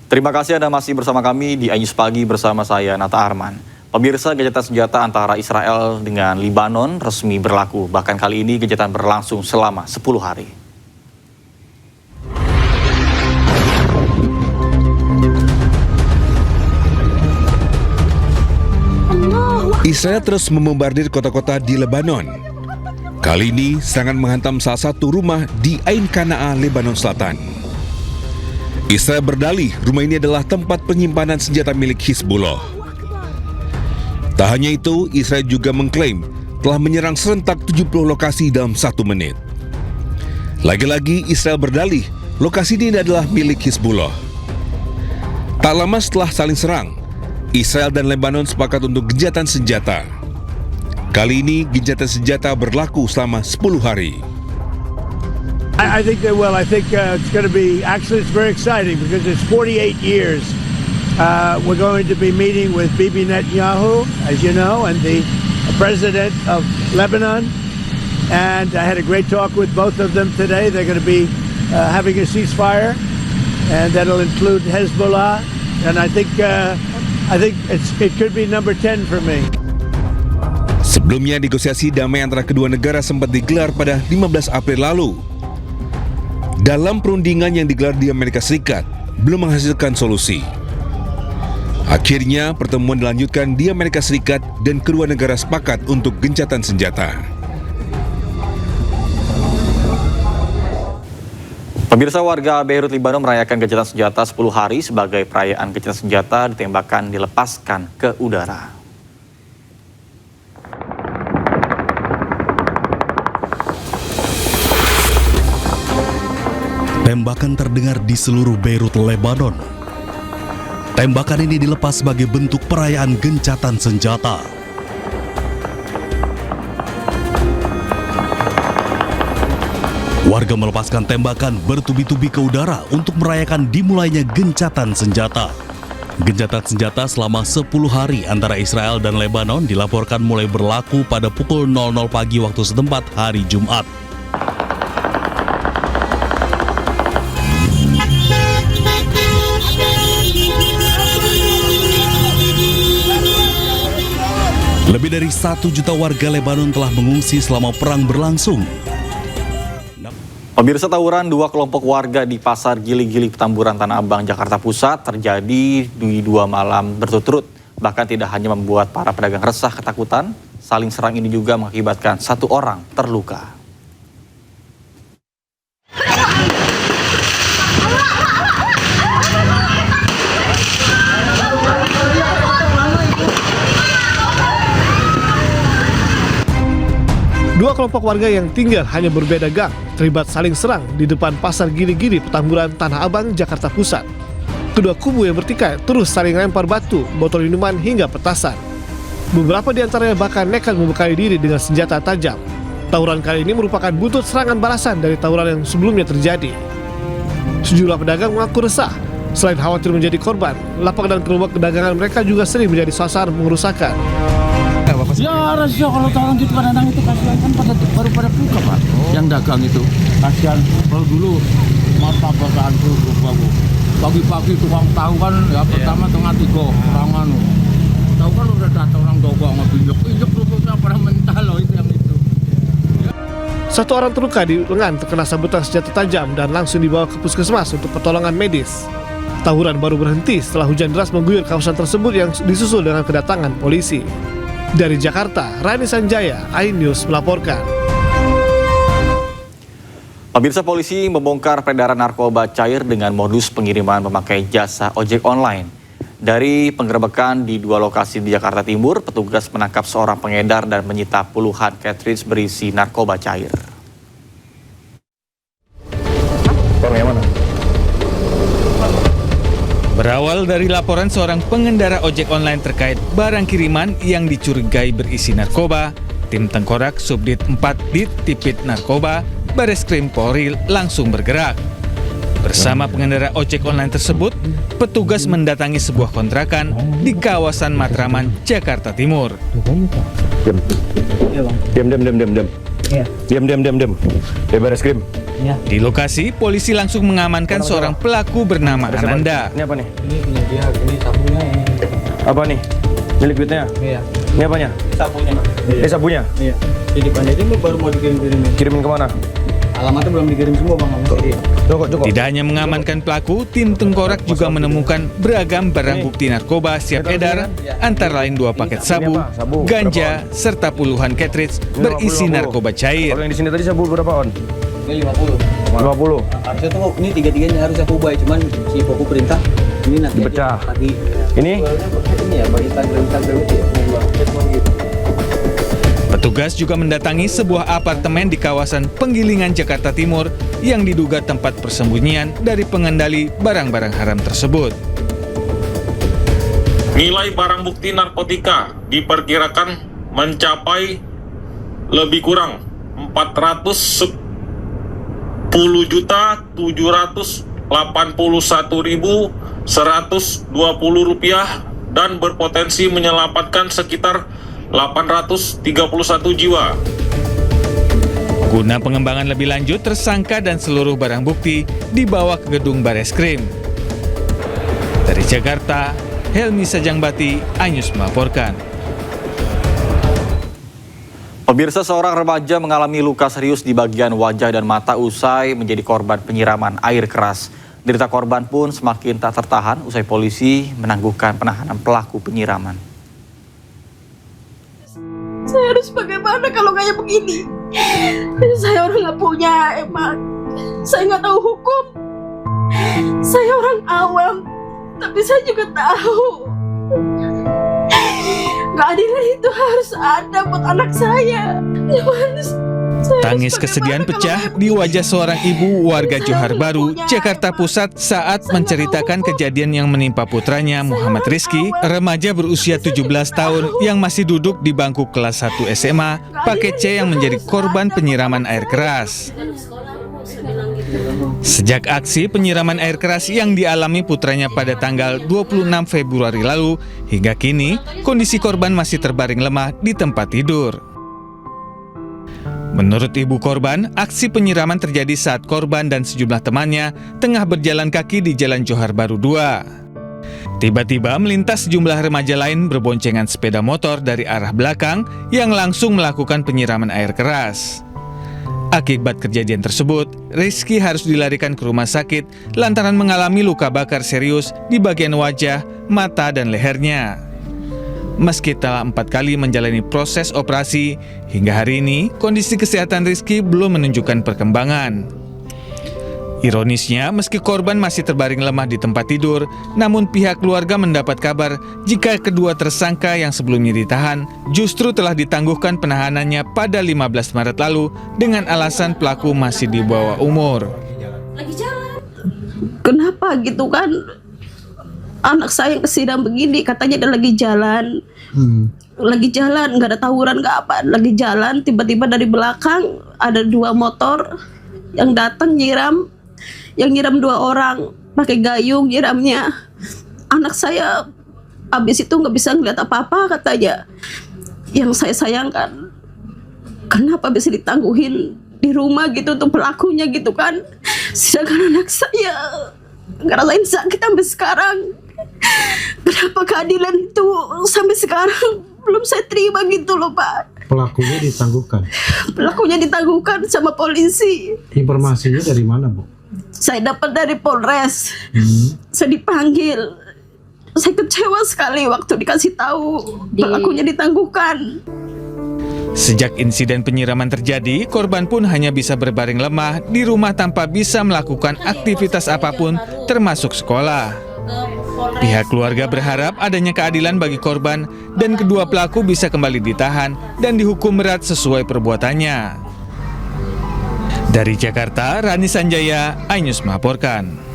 Terima kasih Anda masih bersama kami di iNews Pagi bersama saya Nata Arman. Pemirsa, gencatan senjata antara Israel dengan Lebanon resmi berlaku. Bahkan kali ini gencatan berlangsung selama 10 hari. Israel terus membombardir kota-kota di Lebanon. Kali ini serangan menghantam salah satu rumah di Ain Qanaah, Lebanon Selatan. Israel berdalih rumah ini adalah tempat penyimpanan senjata milik Hizbullah. Tak hanya itu, Israel juga mengklaim telah menyerang serentak 70 lokasi dalam 1 menit. Lagi-lagi Israel berdalih lokasi ini adalah milik Hizbullah. Tak lama setelah saling serang, Israel dan Lebanon sepakat untuk gencatan senjata. Kali ini gencatan senjata berlaku selama 10 hari. I think they will. I think it's going to be, actually it's very exciting because it's 48 years. We're going to be meeting with Bibi Netanyahu, as you know, and the president of Lebanon. And I had a great talk with both of them today. They're going to be having a ceasefire, and that'll include Hezbollah. And I think it could be number 10 for me. Sebelumnya negosiasi damai antara kedua negara sempat digelar pada 15 April lalu. Dalam perundingan yang digelar di Amerika Serikat, belum menghasilkan solusi. Akhirnya pertemuan dilanjutkan di Amerika Serikat dan kedua negara sepakat untuk gencatan senjata. Pemirsa, warga Beirut, Lebanon merayakan gencatan senjata 10 hari sebagai perayaan gencatan senjata ditembakkan dilepaskan ke udara. Tembakan terdengar di seluruh Beirut, Lebanon. Tembakan ini dilepas sebagai bentuk perayaan gencatan senjata. Warga melepaskan tembakan bertubi-tubi ke udara untuk merayakan dimulainya gencatan senjata. Gencatan senjata selama 10 hari antara Israel dan Lebanon dilaporkan mulai berlaku pada pukul 00 pagi waktu setempat hari Jumat. Lebih dari 1 juta warga Lebanon telah mengungsi selama perang berlangsung. Pemirsa, tawuran 2 kelompok warga di Pasar Gili-Gili, Petamburan, Tanah Abang, Jakarta Pusat terjadi di 2 malam berturut-turut. Bahkan tidak hanya membuat para pedagang resah ketakutan, saling serang ini juga mengakibatkan 1 orang terluka. Dua kelompok warga yang tinggal hanya berbeda gang terlibat saling serang di depan Pasar Gili-Gili, Petamburan, Tanah Abang, Jakarta Pusat. Kedua kubu yang bertikai terus saling lempar batu, botol minuman hingga petasan. Beberapa di antaranya bahkan nekat membekali diri dengan senjata tajam. Tawuran kali ini merupakan buntut serangan balasan dari tawuran yang sebelumnya terjadi. Sejumlah pedagang mengaku resah. Selain khawatir menjadi korban, lapak dan gerobak dagangan mereka juga sering menjadi sasaran pengerusakan. Ya rasio kalau tawuran gitu kadang-kadang itu kasihan kan baru pada buka Pak. Yang dagang itu kasihan. Kalau dulu mata bagaan tuh pagi-pagi tukang tahu kan ya pertama tengah 3 orang tahu kan udah datang orang dagang ngebinjek rupanya pada mental loh itu yang itu. 1 orang terluka di lengan terkena sabetan senjata tajam dan langsung dibawa ke puskesmas untuk pertolongan medis. Tawuran baru berhenti setelah hujan deras mengguyur kawasan tersebut yang disusul dengan kedatangan polisi. Dari Jakarta, Rani Sanjaya, iNews melaporkan. Pemirsa, polisi membongkar peredaran narkoba cair dengan modus pengiriman memakai jasa ojek online. Dari penggerebekan di 2 lokasi di Jakarta Timur, petugas menangkap seorang pengedar dan menyita puluhan cartridge berisi narkoba cair. Berawal dari laporan seorang pengendara ojek online terkait barang kiriman yang dicurigai berisi narkoba, tim Tengkorak Subdit 4 Ditipit Narkoba, Bareskrim Polri langsung bergerak. Bersama pengendara ojek online tersebut, petugas mendatangi sebuah kontrakan di kawasan Matraman, Jakarta Timur. Diam. Diam. Dia baris krim. Di lokasi, polisi langsung mengamankan seorang pelaku bernama Ananda. Ini apa nih? Ini punya dia, ini sapunya ini. Apa nih? Ini liquidnya? Iya. Ini apanya? Sapunya. Ini sabunnya? Iya. Jadi pandai baru mau dikirim-kirimin. Kirimin kemana? Alamatnya belum dikirim semua bang. Cukup. Tidak hanya mengamankan pelaku, tim Tengkorak juga menemukan beragam barang bukti narkoba siap edar, antara lain 2 paket sabu, ganja, serta puluhan cartridge berisi narkoba cair. Kalau yang di sini tadi sabu berapa on? Ini 50. 50. Harusnya tuh ini 3-3-nya harus aku buy, cuman si Pokok perintah ini nanti Dipecah. Lagi. Ini? Ini ya bagi Instagram itu ya. Petugas juga mendatangi sebuah apartemen di kawasan Penggilingan, Jakarta Timur yang diduga tempat persembunyian dari pengendali barang-barang haram tersebut. Nilai barang bukti narkotika diperkirakan mencapai lebih kurang 410.781.120 rupiah dan berpotensi menyelamatkan sekitar 831 jiwa. Guna pengembangan lebih lanjut, tersangka dan seluruh barang bukti dibawa ke gedung Bareskrim. Dari Jakarta, Helmi Sajangbati, iNews melaporkan. Pemirsa, seorang remaja mengalami luka serius di bagian wajah dan mata usai menjadi korban penyiraman air keras. Derita korban pun semakin tak tertahan usai polisi menangguhkan penahanan pelaku penyiraman. Saya harus bagaimana kalau kayak begini? Saya orang nggak punya emak. Saya nggak tahu hukum. Saya orang awam, tapi saya juga tahu keadilan itu harus ada buat anak saya. Tangis kesedihan pecah di wajah seorang ibu warga Johar Baru, Jakarta Pusat saat menceritakan kejadian yang menimpa putranya Muhammad Rizky, remaja berusia 17 tahun yang masih duduk di bangku kelas 1 SMA, paket C yang menjadi korban penyiraman air keras. Sejak aksi penyiraman air keras yang dialami putranya pada tanggal 26 Februari lalu, hingga kini kondisi korban masih terbaring lemah di tempat tidur. Menurut ibu korban, aksi penyiraman terjadi saat korban dan sejumlah temannya tengah berjalan kaki di Jalan Johar Baru 2. Tiba-tiba melintas sejumlah remaja lain berboncengan sepeda motor dari arah belakang yang langsung melakukan penyiraman air keras. Akibat kejadian tersebut, Rizky harus dilarikan ke rumah sakit lantaran mengalami luka bakar serius di bagian wajah, mata, dan lehernya. Meski telah 4 kali menjalani proses operasi, hingga hari ini kondisi kesehatan Rizky belum menunjukkan perkembangan. Ironisnya, meski korban masih terbaring lemah di tempat tidur, namun pihak keluarga mendapat kabar jika kedua tersangka yang sebelumnya ditahan justru telah ditangguhkan penahanannya pada 15 Maret lalu dengan alasan pelaku masih di bawah umur. Lagi jalan. Kenapa gitu kan? Anak saya yang kesidang begini, katanya dia lagi jalan. Lagi jalan, nggak ada tawuran, nggak apa. Lagi jalan, tiba-tiba dari belakang ada 2 motor yang datang nyiram. Yang nyiram 2 orang, pakai gayung nyiramnya. Anak saya habis itu nggak bisa ngeliat apa-apa katanya. Yang saya sayangkan, kenapa bisa ditangguhin di rumah gitu tuh pelakunya gitu kan. Sedangkan anak saya ngerasain sakit sampai sekarang. Kenapa keadilan itu sampai sekarang belum saya terima gitu loh Pak. Pelakunya ditangguhkan? Pelakunya ditangguhkan sama polisi. Informasinya dari mana Bu? Saya dapat dari Polres. Saya dipanggil. Saya kecewa sekali waktu dikasih tahu pelakunya ditangguhkan. Sejak insiden penyiraman terjadi, korban pun hanya bisa berbaring lemah di rumah tanpa bisa melakukan aktivitas apapun, termasuk sekolah. Pihak keluarga berharap adanya keadilan bagi korban dan kedua pelaku bisa kembali ditahan dan dihukum berat sesuai perbuatannya. Dari Jakarta, Rani Sanjaya, iNews melaporkan.